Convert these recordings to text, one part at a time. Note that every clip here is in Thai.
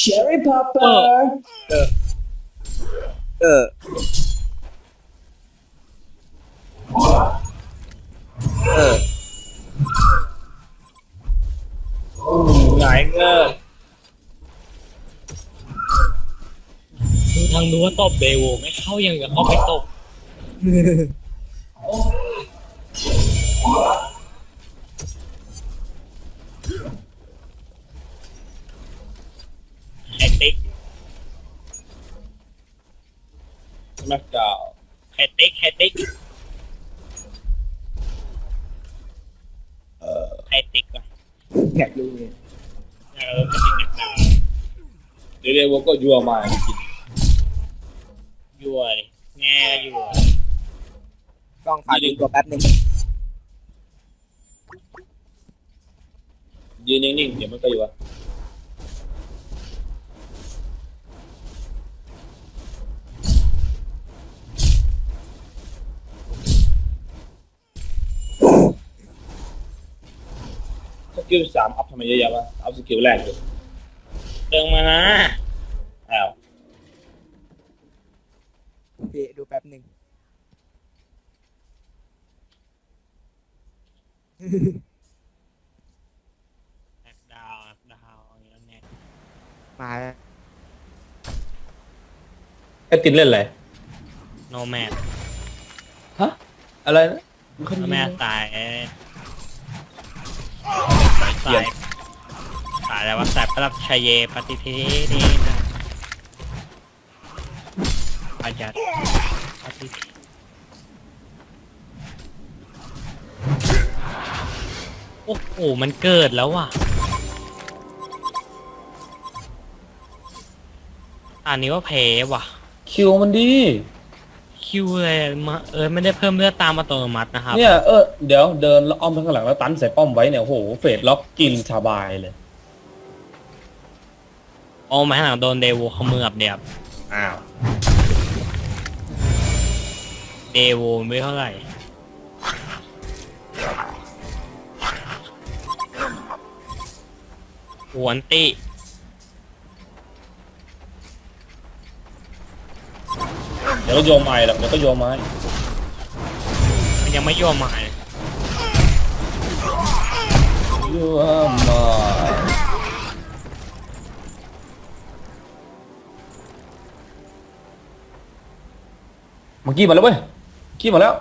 Cherry Popper เออหงายเงือกดูทางนู้นตบเดโวไม่เข้ายังกับเข้าไปตบไอติ๊ก แม็กดาว ไอติ๊กไอติ๊กไอติ๊กว่ะ อยากรู้เลย ไอติ๊กนักดาว เดี๋ยวก็ยัวมากิน ยั่วเลยแง่ยั่ว กล้องฝากดูตัวแป๊บนึง ยืนนิ่งๆเดี๋ยวมันก็อยู่วะสกิล3อัพทำไมเยอะแยะวะเอาสกิลแรกเลย เดินมานะ อ้าว พี่ดูแป๊บนึง นักดาวอย่างนี้แน่ มา ไอ้ตินเล่นอะไร โนแมด ฮะอะไรนะ โนแมดสายอะไรวะสายพระรับชัยเยปฏิเทนีนะอาจารย์ปฏิเทโอ้โหมันเกิดแล้วว่ะอันนี้ว่าเพว่ะ คิวมันดี คิวเลยมาไม่ได้เพิ่มเลือดตามอัตโนมัตินะครับเนี่ยเดี๋ยวเดินแล้วอ้อมไปข้างหลังแล้วตันใส่ป้อมไว้เนี่ยโอ้โหเฟดล็อกกินสบายเลย โอ้มาข้างหลังโดนเดโวเขมือบเนี่ยครับ อ้าว เดโวไม่เท่าไหร่หวนติ เดี๋ยวก็โยมไม้หรอกเดี๋ยวก็โยมไม้ มันยังไม่ยอมมาเลย โยมไม้เมื่อกี้มาแล้วเว้ยกี้มาแล้ว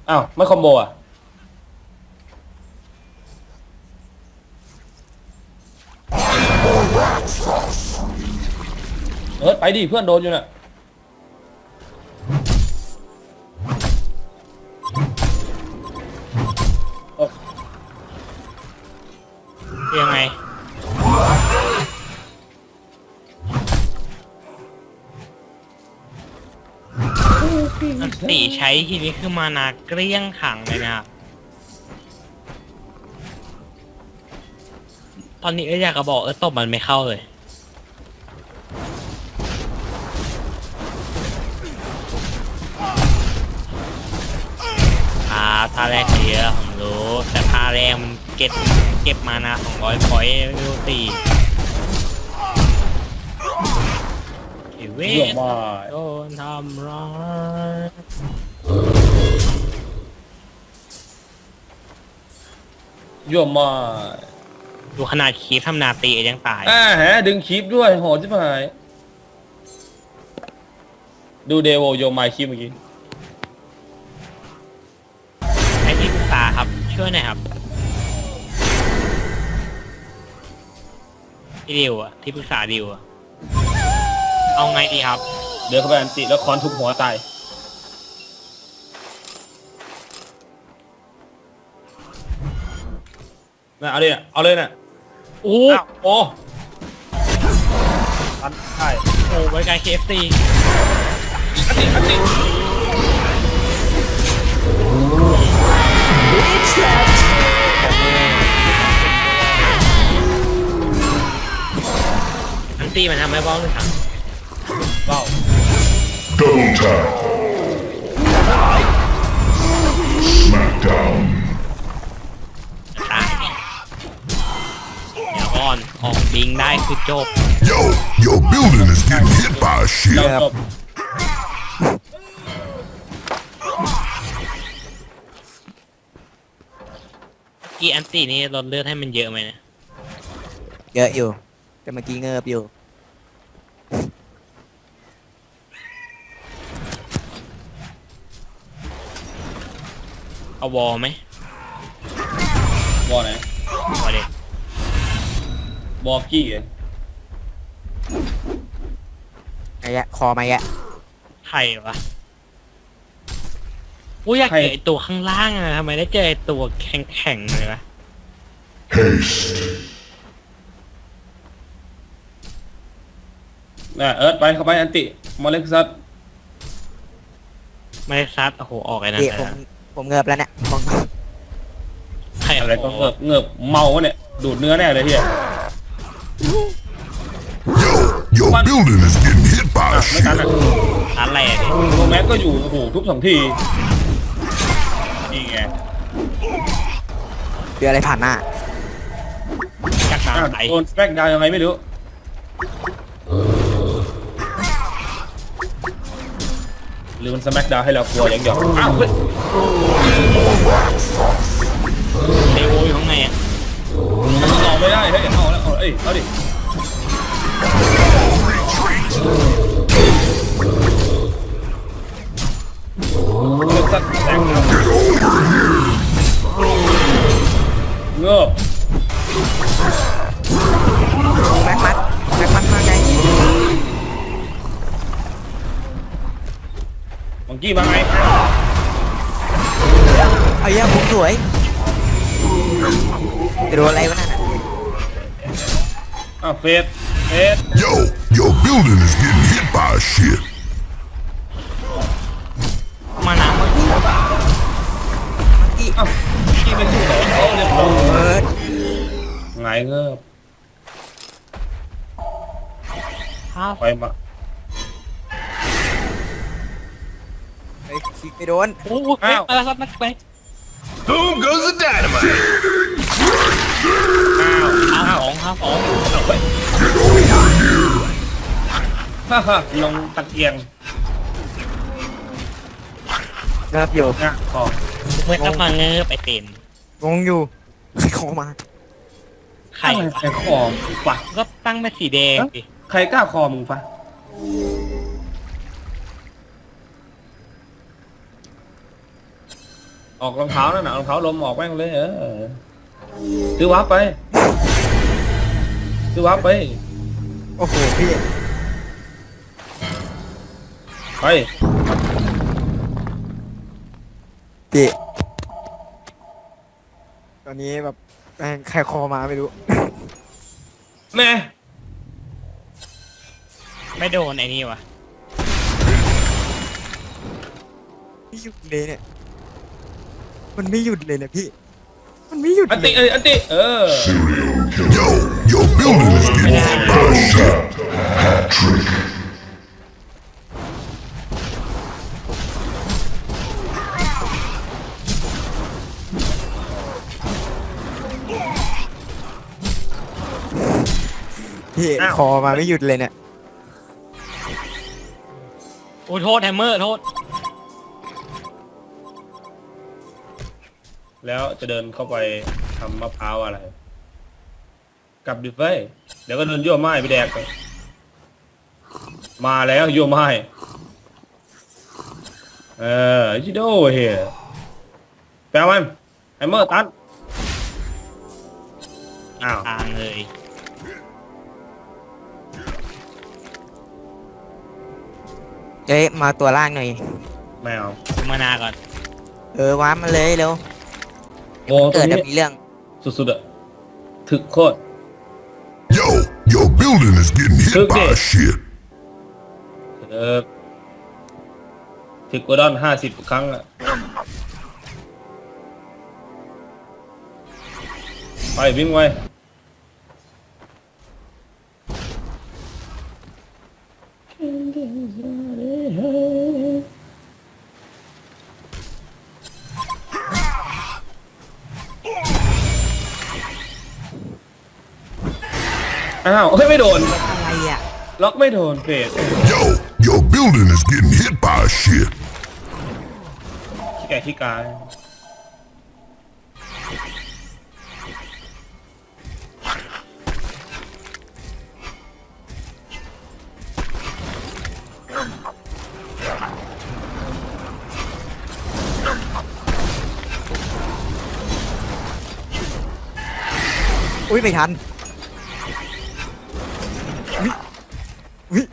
อ้าวไม่คอมโบอ่ะไปดิเพื่อนโดนอยู่น่ะ ยังไงอันติใช้ทีนี้คือมานาเกลี้ยงขังเลยนะครับตอนนี้อยากจะบอกตบมันไม่เข้าเลยท่าแรกเยอะผมรู้แต่ท่าแรกมันเก็บมานา200 พอยต์ไม่รู้ตีเว โย ท มไม้ โดนทำร้าย โยมไม้ ดูขนาดคีฟทำนาตียังตาย ฮะดึงคลิปด้วยโหดชิบหายดูเดโวโยมไม้คลิปเมื่อกี้ ให้ที่ปรึกษาครับช่วยหน่อยครับพี่ดิวอะที่ปรึกษาดิวอะเอาไงดีครับ เดินเข้าไปอันติแล้วคอนทุบหัวตายน่ะเอาเลยน่ะเอาเลยน่ะ โอ้ โอ้ทันใช่ โหบริการ KFC อันติอันตีมันทำให้บ้องเลยครับ ว้าว Double tap. Smackdown. ตายเดี๋ยวก่อน ออกบิงได้คือจบ Yo, your building is getting hit by a เรา ship. จบ กี่อันตีนี้ลดเลือดให้มันเยอะไหมเนี่ย เยอะอยู่แต่เมื่อกี้เงิบอยู่ เอาวอลไหม บอลไหน วอลเด็ก บอลกี้อะ ไอ้ยะคอมาแยะ ใครวะกูอยากเจอไอตัวข้างล่างอะทำไมได้เจอไอตัวแข็งๆเลยวะ Haste. เอิร์ธไปเข้าไปอันติมาเล็กซัด ไม่ได้ซัดโอ้โหออกไอ้นั่น พี่ ไป ผม แล้ว ผมเงิบแล้วเนี่ยผม ใคร อะไรก็เงือบเมาวะเนี่ยดูดเนื้อแน่เลยเฮีย Yo, your building is getting hit by a ไม่ทัน ship. อ่ะ ซัดอะไรอะดิ โรแมนก็อยู่โอ้โหทุบ2 ทีนี่ไง เดืออะไรผ่านหน้า จักร อ้าว ไหน โดนสแปกดาวยังไงไม่รู้หรือมันสแมกดาวให้เรากลัวอย่างเดียวอ้าวเฮ้ย เดโวอยู่ข้างในอะ มันออกไม่ได้เฮ้ยเอาแล้วเอ้ยเอาดิเลือกสักแสงเงือบ แม็กมัดมาไง มังกี้มาไง ไอ้ยะผมสวยจะโดนอะไรวะนั่นน่ะ อ้าวเฟส Yo, your building is getting hit by a ship. มาน้ำ อ้าวกี้ไม่สู้เหรอเอาเรียบร้อย เบิร์ด ไงเงือบ ข้าว ไปมา ไอ้คิกไม่โดน โอ้โหมาแล้วซัดนักไป Boom goes the dynamite. อ้าว ข้าวสอง เอาไปฮ่าฮ่าลงตะเกียง เงิบอยู่ นะขอ เมื่อกำลังเงือบไปเต็ม งงอยู่ใครคอมา ไข่ ใครคอมึงปะ ก็ตั้งเป็นสีแดงดิ ใครกล้าคอมึงปะออกรองเท้านั่นน่ะรองเท้าลมออกแม่งเลยซื้อวับไปซื้อวับไป โอ้โหพี่ ไป พี่ตอนนี้แบบแม่งใครคอมาไม่รู้ แม่ ไม่โดนไอ้นี่วะ ไม่หยุดเลยเนี่ยมันไม่หยุดเลยนะพี่มันไม่หยุด อัน เล ติ ย อันติYo, your building is getting hit by a ship. Hat trick. พี่คอมาไม่หยุดเลยเนี่ย โอ้โทษแฮมเมอร์โทษ แล้วจะเดินเข้าไปทำมะพร้าวอะไรกลับดิเฟ้ยเดี๋ยวก็เดินยั่วไม้ไปแดกไปมาแล้วยั่วไม้ชิโดเฮียแปลมันไฮเมอร์ตันอ้าว ทางเลย เจ๊มาตัวล่างหน่อย ไม่เอา มานาก่อน ว้ามาเลยเร็ว โอ้ เกิด ตรงนี้ แบบมีเรื่อง สุดๆอะถึกโคตร Yo, your building is getting hit by a ship. ถึกกว่าดอน50 ครั้งอะไปวิ่งไว้ อ้าวเฮ้ยไม่โดน อะไรอ่ะ ล็อกไม่โดนเฟด Yo, your building is getting hit by a shit. แกขี้กาย อุ้ยไม่ทันอุ้ย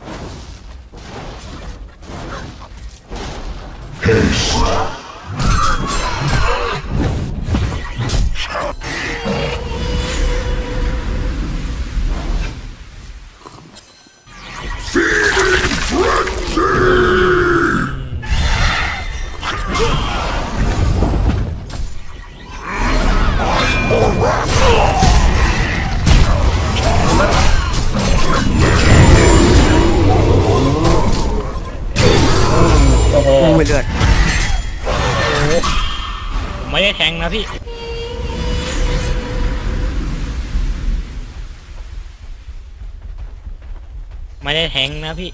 โอ้โห โอ้ยเลือด ผมไม่ได้แทงนะพี่ไม่ได้แทงนะพี่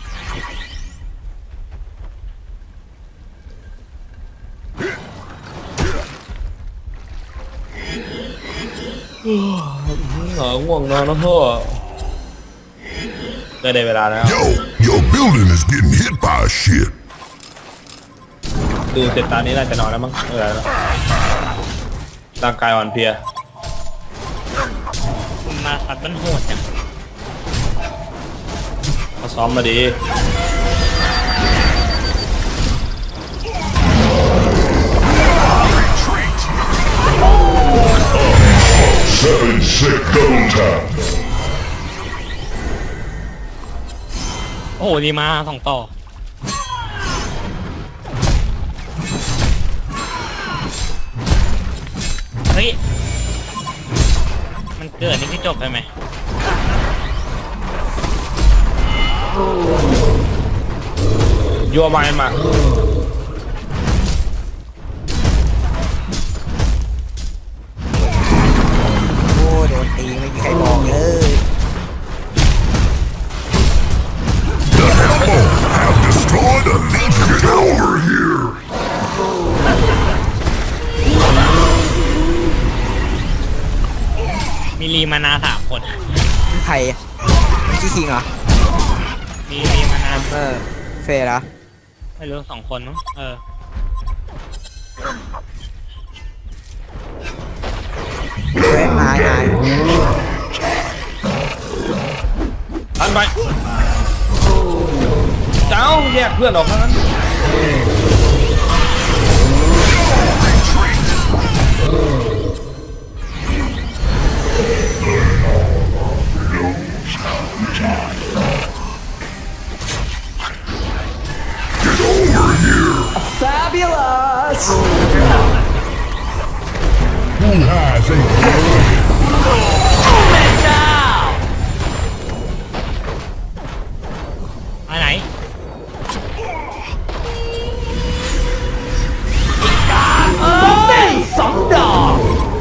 ง่วงนอนแล้วพ่อได้เวลาแล้ว Yo, your building is getting hit by a shit. ดูเสร็จตานี้น่าจะนอนแล้วมั้งไม่เป็นไรแล้วร่างกายอ่อนเพลีย มาสัตว์มันโหดจัง เขาซ้อมมาดี 7 sick double tap. โอ้โหดีมาสองต่อเฮ้ยมันเกิดนี่คือจบไปไหม ยัวไม้มา โอ้โดนตีไม่มีใครบอกเลย The Hellboy have destroyed a legion. Get over here. มีรีมานา3 คน นี่ใครอะมันกี้คิงเหรอ มีรีมานา เฟย์เหรอ ไม่รู้2 คนมั้งเเออฟย์หาย ทันไปเจ้าแยกเพื่อนออกนั้น Who has a มาไหน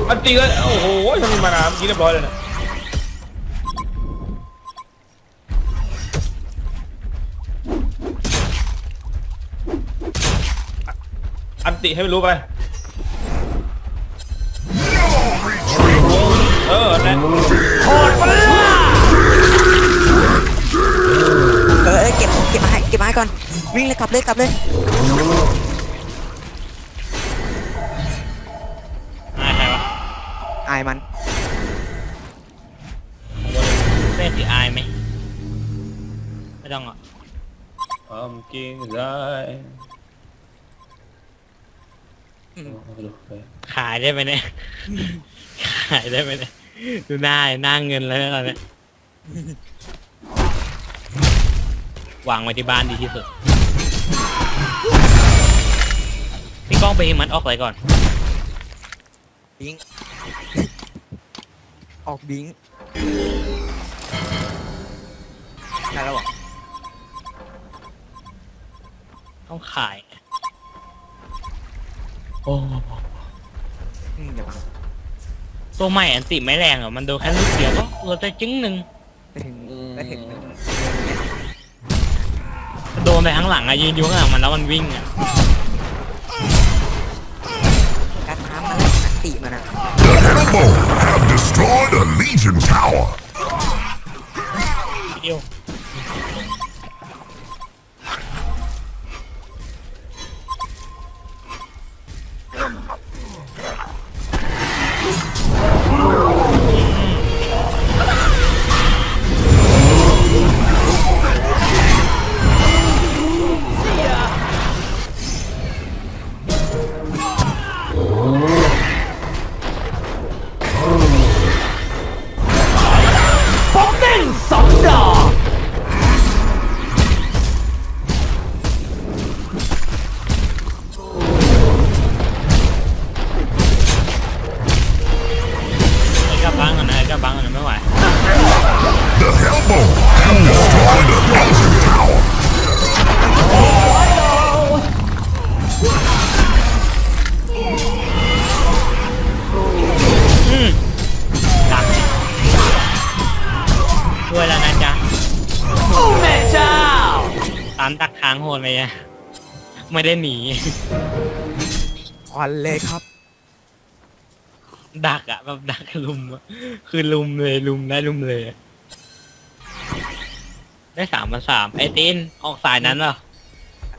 อันตีก็โอ้โหทำมีมาน้ำกินเรียบร้อยเลยนะอันติให้มันรู้ไปแน่โคตรเปล่า เก็บไม้ก่อนวิ่งเลยกลับเลย อายใครวะ อายมัน เล่นถืออายไหมไม่ต้องอ่ะ ความจริงได้ ขายได้ไหมเนี่ย ขายได้ไหมเนี่ย ดูหน้าเงินแล้วตอนนี้วางไว้ที่บ้านดีที่สุดพี่ก้องไปมันออกอะไรก่อน บิงออกบิงได้แล้วเหรอ ต้องขาย โอ้ เดี๋ยวมา ตัวใหม่อันติไม่แรงเหรอมันโดนแค่ลูกเดียวก็เราจะจึ้งหนึ่ง ไปถึง โดนไปข้างหลังอะยืนอยู่ข้างหลังมันแล้วมันวิ่งอะ การท้ามันแล้วอันติมันอะ The Hellbourne have destroyed a Legion tower. เดียวไอ้กระบังกันนะไอ้กระบังกันนะไม่ไหว The Hellbourne have destroyed a Legion tower. ดักช่วยแล้วนะจ๊ะโอ้แม่เจ้าตามดักทางโหดเลยอะไม่ได้หนี ควันเลยครับ ดักอะแบบดักลุมอะคือลุมเลยลุมได้ลุมเลยอะได้3-3ไอ้ตีนออกสายนั้นเหรอ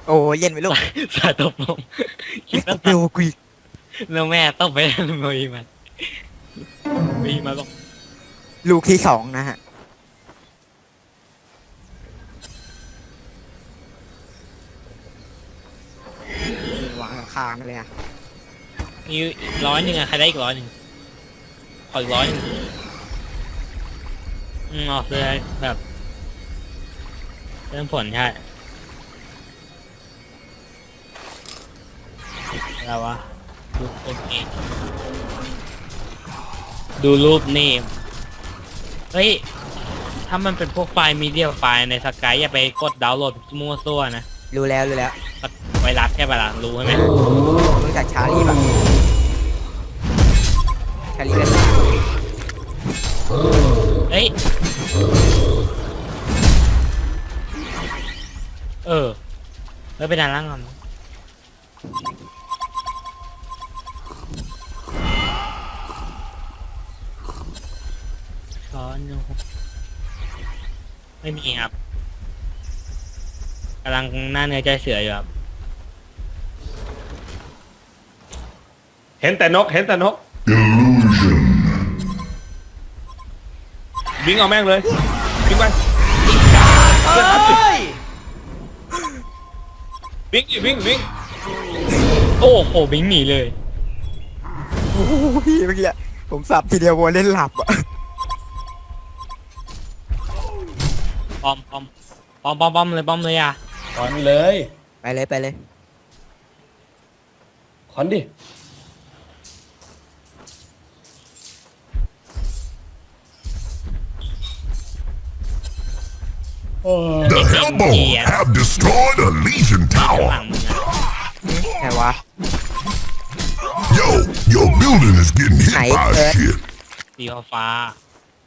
โอ้เย็นไปลูก สายตบลงคิดว่า เร็วกุย แล้วแม่ตบไปแล้วมีมันมีมาบอก ลูกที่2นะฮะวางหลังคามาเลยอะ มีอีก100อะใครได้อีก100ขออีก100ออกเลยแบบเริ่มผลใช่อะไรวะดูโอเคดูรูปนี่เฮ้ยถ้ามันเป็นพวกไฟล์มีเดียไฟล์ในสกายอย่าไปกดดาวน์โหลดมั่วซั่วนะ รู้แล้วรู้แล้ว ไวรัสใช่ปะล่ะรู้ใช่ไหม รู้จักชาลีป่ะชาลีกัน เฮ้ยไปด้านล่างก่อนช้อนอยู่ไม่มีครับกำลังหน้าเนื้อใจเสืออยู่ครับ เห็นแต่นก Illusion. บิงเอาแม่งเลยบิงไปบิง โอ้โหบิงหนีเลย โอ้โหพี่เมื่อกี้อะผมสับทีเดียววัวเล่นหลับอ่ะ ป้อมเลยอ่ะ ขอนเลย ไปเลยไปเลย ขอนดิโอ้ The Hellbourne have destroyed a Legion ข้าง tower. หลังมึงอ่ะ ไหนวะ Yo, your building is getting hit Nice, by good. shit. สีฟ้า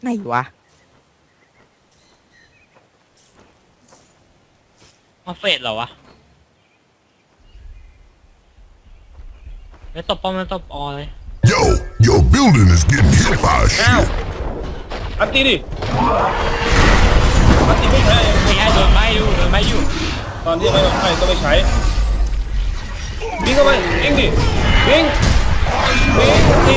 ไหนวะ มาเฟดเหรอวะแล้วตบป้อมแล้วตบอเลย Yo, your building is getting hit by อ้าว shit. อันตีดิอันตีไม่ใช่ ไม่ให้โดนไม้อยู่ ตอนที่ไม่ใช่ก็ไม่ใช้บิงเข้าไปบิงดิบิงดิ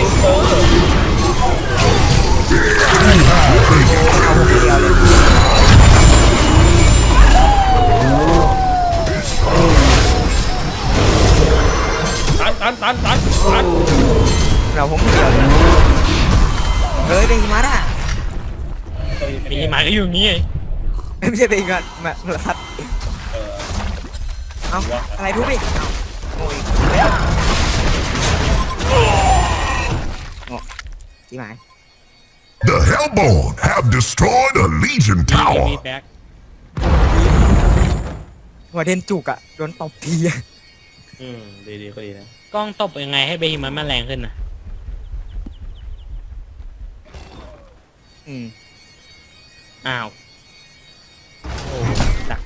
ตัน เราผมเดียวเลยเฮ้ยเป็นหิมะอ่ะ มีไม้ก็อยู่นี่ไง ไม่ใช่เป็นหิมะมาลัดเอาอะไรทุบดิเอาโอ้ยโง่จีหมาย The Hellbourne have destroyed a Legion มี tower. แบ็ค หัวเดนจุกอ่ะโดนตบทีอะ ดีก็ดีนะ กล้องตบยังไงให้เบย์มันแรงขึ้นนะ อืม อ้าวโอ้ดัก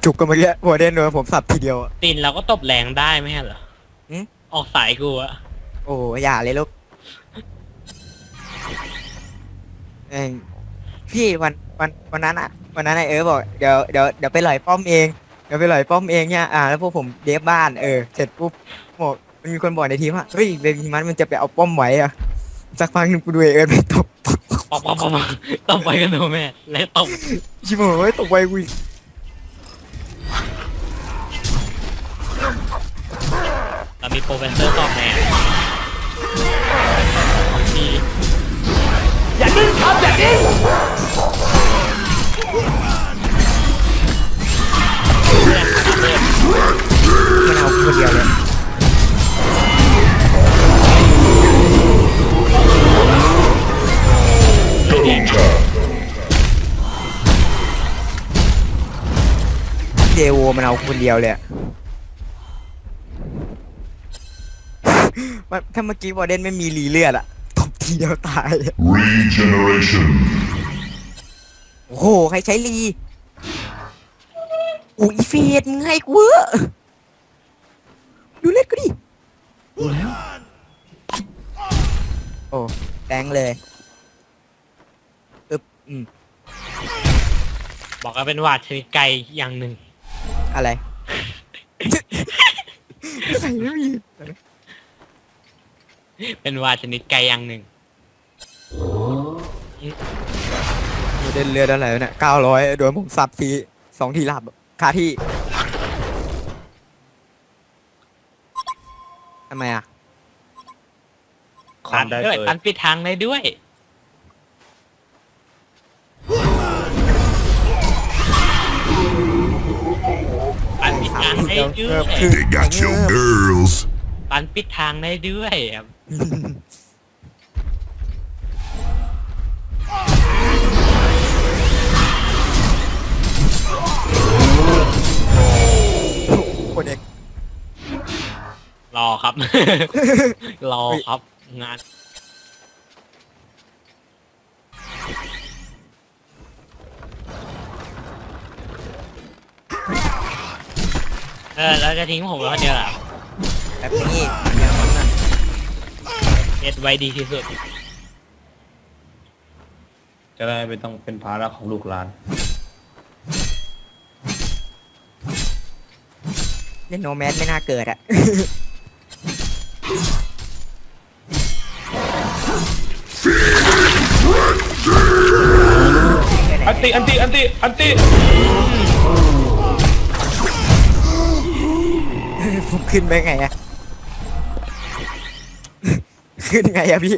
จุกกันเมื่อกี้หัวเด่นเลยผมสับทีเดียวอะ ตีนเราก็ตบแรงได้ไม่ใช่เหรอ หืม ออกสายกูอะ โอ้อย่าเลยลูกเองพี่วันนั้นอะวันนั้นไอบอกเดี๋ยวไปหล่อยป้อมเองเดี๋ยวไปหล่อยป้อมเองเนี่ยแล้วพวกผมเดฟบ้านเสร็จปุ๊บบอกมันมีคนบอกในทีมว่าเฮ้ยเบบี้มันจะไปเอาป้อมไว้อะสักพักหนึงกูดูเอิร์ธไปตบ ปอกตบไปกันโนแม่และตบ ชิบหายตบไว้กูอีก เรามีโปรเฟสเซอร์ตอบแม่ของทีอย่าดิ้นครับอย่าดิ้น มันเอาคนเดียวเลยเดโวมันเอาคนเดียวเลยอะ ถ้าเมื่อกี้วอร์เดนไม่มีรีเลือดอะตบทีเดียวตายอะ Regeneration. โอ้โหใครใช้รีโอ้ยอีเฟดมึงให้กูเวอร์ดูเล็กก็ดิดูแล้วโอ้แดงเลยอืม บอกว่าเป็นหวาดชนิดไก่อย่างหนึ่ง อะไร ใส่ไม่มี เป็นหวาดชนิดไก่อย่างหนึ่ง วอร์เดนเลือดอะไรวะเนี่ย900โดนผมสับที2 ทีหลับคาที่ทำไมอะ ความได้ ด้วย เกิด ตันปิดทางได้ด้วยตันปิดทางได้ด้วย They got your girls. ตันปิดทางได้ด้วยครับ คนเอก รอครับ รอครับงานแล้วจะทิ้งผมแล้วคนเดียวเหรอ แบบนี้อย่างนั้นน่ะ เอ็ดไว้ดีที่สุด จะได้ไม่ต้องเป็นภาระของลูกหลาน เล่นโนแมสไม่น่าเกิดอะ อันติ ผมขึ้นไปไงอะขึ้นไงอะพี่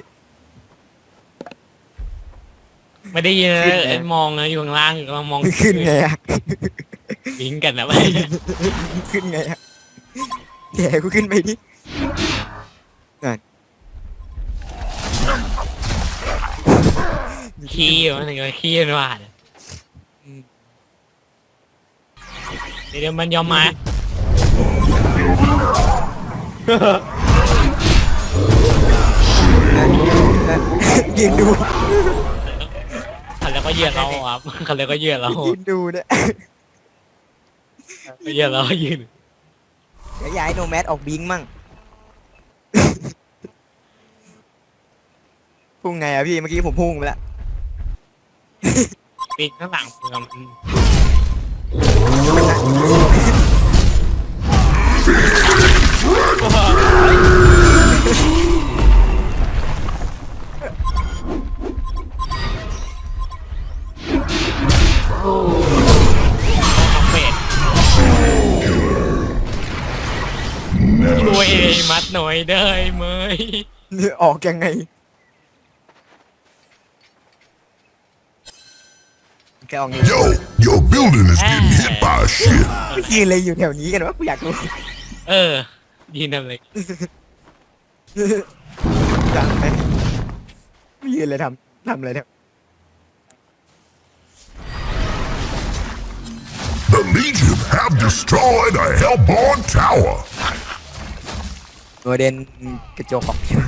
ไม่ได้ยิน ขึ้น นะ ไง เอ็ดมองนะอยู่ข้างล่างกำลังมอง ขึ้นไงอะ ลิงก์กันนะไป ขึ้นไงอะแกกูขึ้นไปดินั่น ขี้มันถึงกับขี้มันว่าเนี่ยเดี๋ยวมันยอมมา ยืนดู คันแล้วก็เหยียดเราครับคันแล้วก็เหยียดเรา ยืนดูเนี่ย เหยียดเรายืน เดี๋ยวย้ายโนแมสออกบิงมั่งพุ่งไงอะพี่เมื่อกี้ผมพุ่งไปแล้ว ปีนข้างหลังเพื่อน เฟดช่วยมัดหน่อยได้ไหม เนี่ยออกยังไงแกออกนี่ Yo, your building is getting hit by a ship. ยืนเลยอยู่แถวนี้กันวะกูอยากรู้ ยืนทำอะไร จังไหมไม่ยืนเลยทำอะไรเนี่ย The Legion have destroyed a Hellborn tower. โนเดนกระจกออกใช่ไหม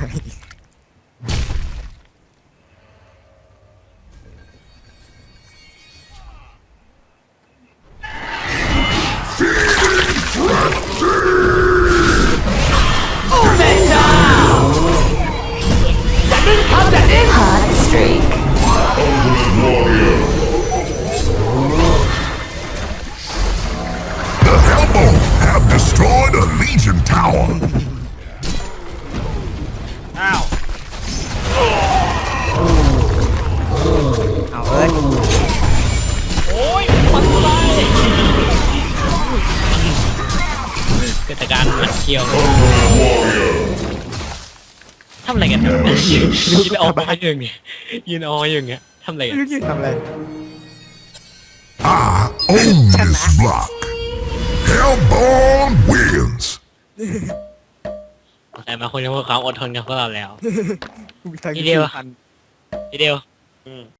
เกี่ยวทำอะไรกันยืนออกมาอย่างเงี้ยยืนออกอย่างเงี้ยทำอะไรกัน ไม่รู้ยืนทำอะไร I own this block. Hellborn wins. แต่มาคุยเรื่องความอดทนกับพวกเราแล้ว ทั้ง ทีเดียว พัน ทีเดียว